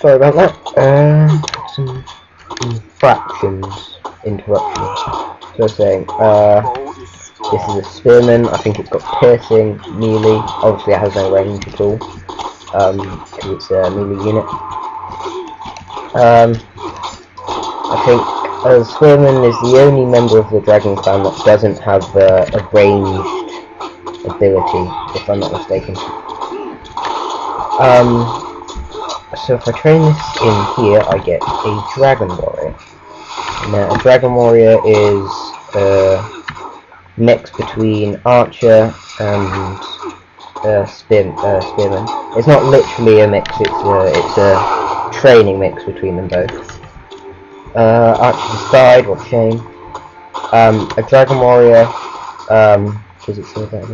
Sorry about that. Some interruptions. So I was saying, this is a spearman. I think it's got piercing, melee. Obviously, it has no range at all, because it's a melee unit. I think spearman is the only member of the dragon clan that doesn't have a ranged ability, if I'm not mistaken. So if I train this in here, I get a dragon warrior. Now, a dragon warrior is mix between archer and spearman. It's not literally a mix; it's a training mix between them both. Archer just died. What a shame. A dragon warrior. Does it say that?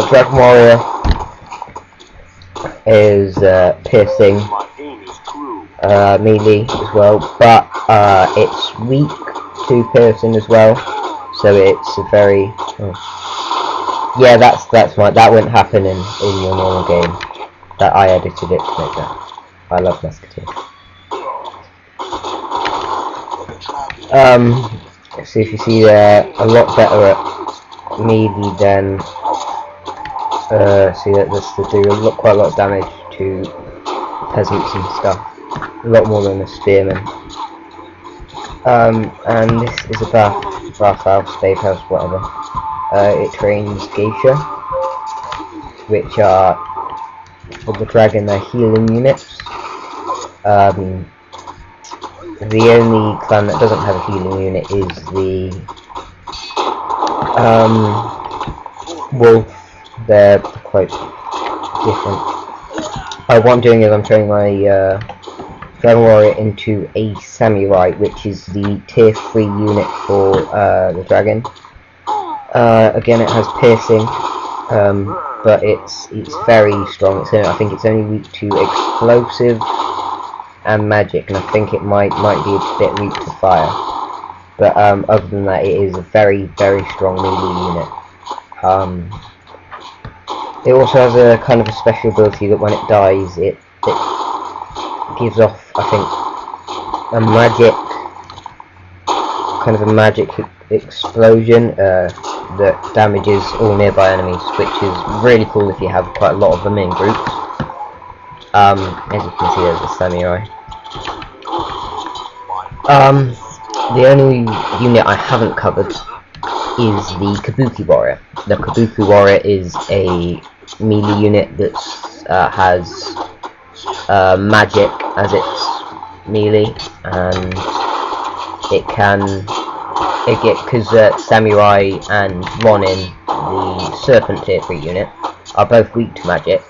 Dragon warrior is piercing, melee as well, but it's weak to piercing as well, so it's a very yeah, that's right, that wouldn't happen in your normal game. That I edited it to make that. I love musketeers. So if you see a lot better at melee than see that this to do quite a lot of damage to peasants and stuff, a lot more than a spearman. And this is a bathhouse, bathhouse, whatever. It trains geisha, which are, for the dragon, they're healing units. The only clan that doesn't have a healing unit is the wolf. They're quite different. What I'm doing is I'm turning my dragon warrior into a samurai, which is the tier 3 unit for the dragon. Again, it has piercing, but it's very strong. I think it's only weak to explosive and magic, and I think it might be a bit weak to fire. But other than that, it is a very strong melee unit. It also has a kind of a special ability that when it dies, it gives off, I think, a magic explosion that damages all nearby enemies, which is really cool if you have quite a lot of them in groups. As you can see, there's a samurai. The only unit I haven't covered is the Kabuki warrior. The Kabuki warrior is a melee unit that has magic as its melee, and because Samurai and Ronin, the Serpent tier 3 unit, are both weak to magic.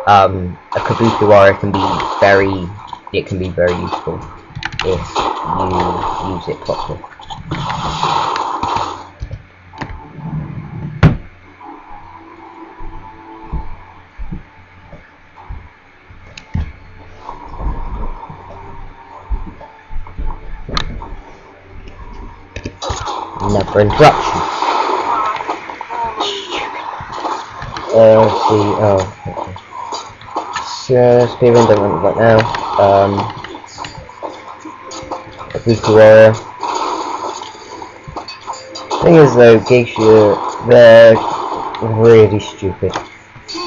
A Kabuki warrior can be very useful if you use it properly. Another interruption. Let's see. Oh, okay. So, Spearman don't want it right now. Kabuki warrior. Thing is though, geisha, they're really stupid.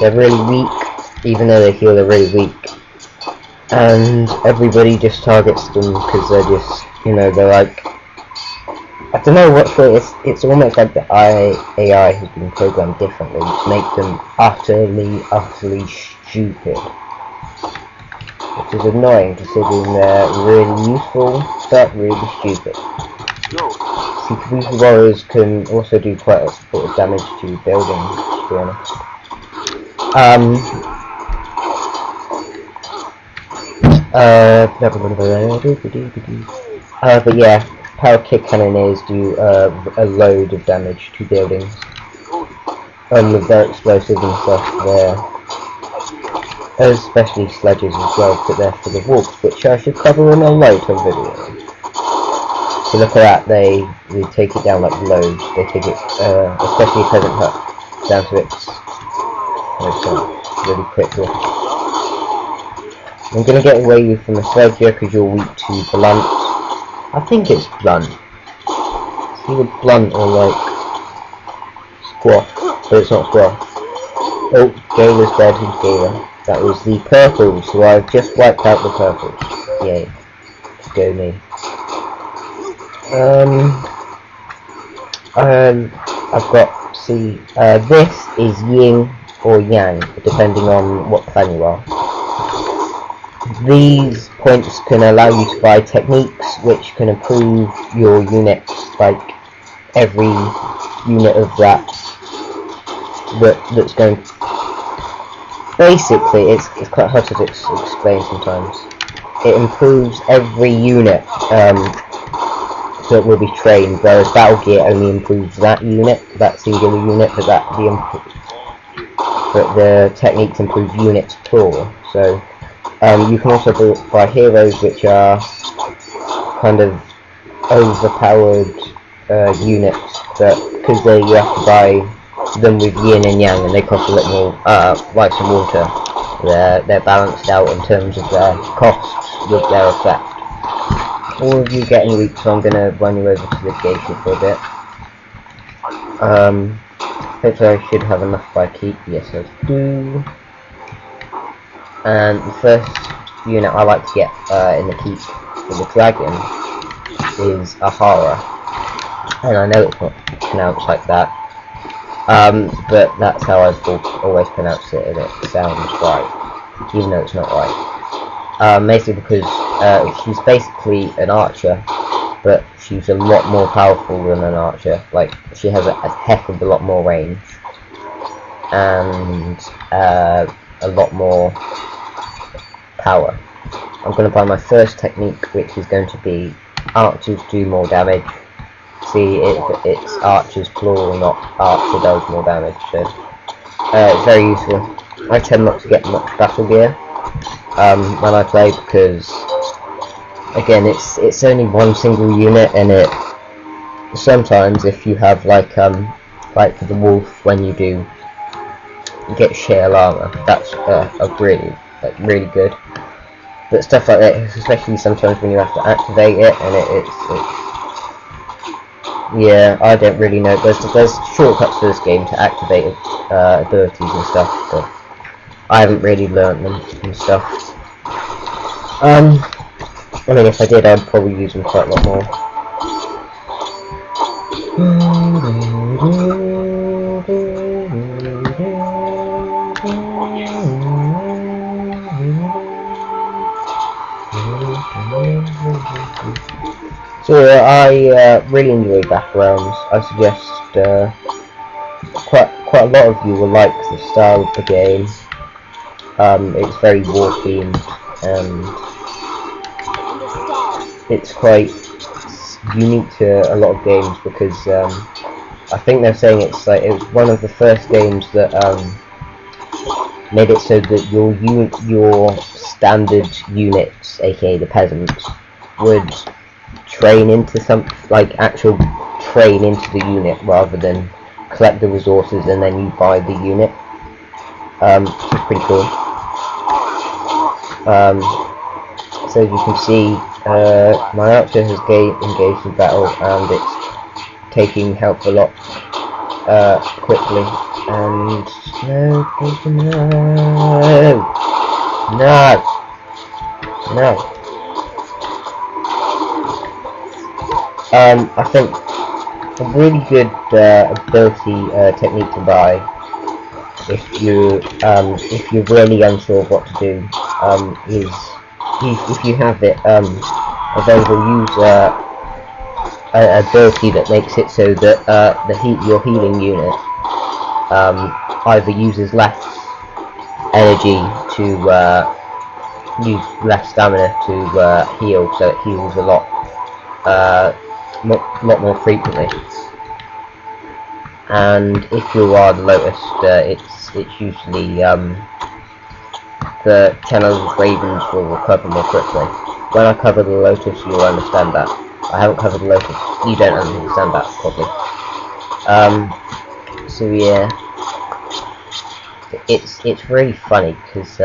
They're really weak, even though they heal, they're really weak. And everybody just targets them because they're just, they're like, I don't know what for. It's almost like the AI has been programmed differently to make them utterly stupid, which is annoying considering they're really useful but really stupid. See, Kabuki warriors can also do quite a bit of damage to buildings, to be honest. But yeah. Power kick cannoneers do a load of damage to buildings, with their explosives and stuff there, especially sledges as well, but they're for the wolves, which I should cover in a later video. So look at that, they take it down like loads. They take it, especially a peasant hut, down to its really quickly. I'm gonna get away from the sledge here because you're weak to blunt. I think it's blunt. It's either blunt or like squash, but it's not squash. Oh, Gala's dead. Who's Gala? That was the purples, so I've just wiped out the purples. Yay. Go me. I've got, see, this is yin or yang, depending on what clan you are. These points can allow you to buy techniques which can improve your units, like every unit of that's going. Basically, it's quite hard to explain sometimes. It improves every unit that will be trained, whereas Battle Gear only improves that unit, that singular unit, but the techniques improve units plural. So you can also buy heroes which are kind of overpowered units, but because you have to buy them with yin and yang, and they cost a little more, like some water. They're balanced out in terms of their costs with their effect. All of you getting weak, so I'm gonna run you over to the geisha for a bit. Hopefully I should have enough by keep. Yes, I do. And the first unit I like to get in the keep for the dragon is Ahara. And I know it's not pronounced like that, but that's how I've always pronounced it, and it sounds right, even though it's not right. Basically because she's basically an archer, but she's a lot more powerful than an archer. Like, she has a heck of a lot more range, and a lot more power. I'm going to buy my first technique, which is going to be archers do more damage. See, it's archers plural, not archer does more damage, so it's very useful. I tend not to get much battle gear when I play, because again it's only one single unit, and it sometimes, if you have like for the wolf, when you do get shale armor, that's really good. But stuff like that, especially sometimes when you have to activate it, and it's yeah, I don't really know. There's shortcuts for this game to activate abilities and stuff, but I haven't really learnt them and stuff. I mean, if I did, I'd probably use them quite a lot more. So I really enjoy Battle Realms. I suggest quite a lot of you will like the style of the game. It's very war themed, and it's quite unique to a lot of games, because I think they're saying it was one of the first games that made it so that your standard units, aka the peasants, would train into train into the unit, rather than collect the resources and then you buy the unit. Which is pretty cool. So as you can see, my archer has engaged in battle, and it's taking health a lot quickly. And no. I think a really good ability technique to buy, if you're really unsure of what to do, is if you have it available, use an ability that makes it so that your healing unit either uses less energy to use less stamina to heal, so it heals a lot more frequently. And if you are the Lotus, it's usually the channel's ravens will recover more quickly. When I cover the Lotus, you'll understand that. I haven't covered the Lotus, you don't understand that probably. So yeah, it's really funny, because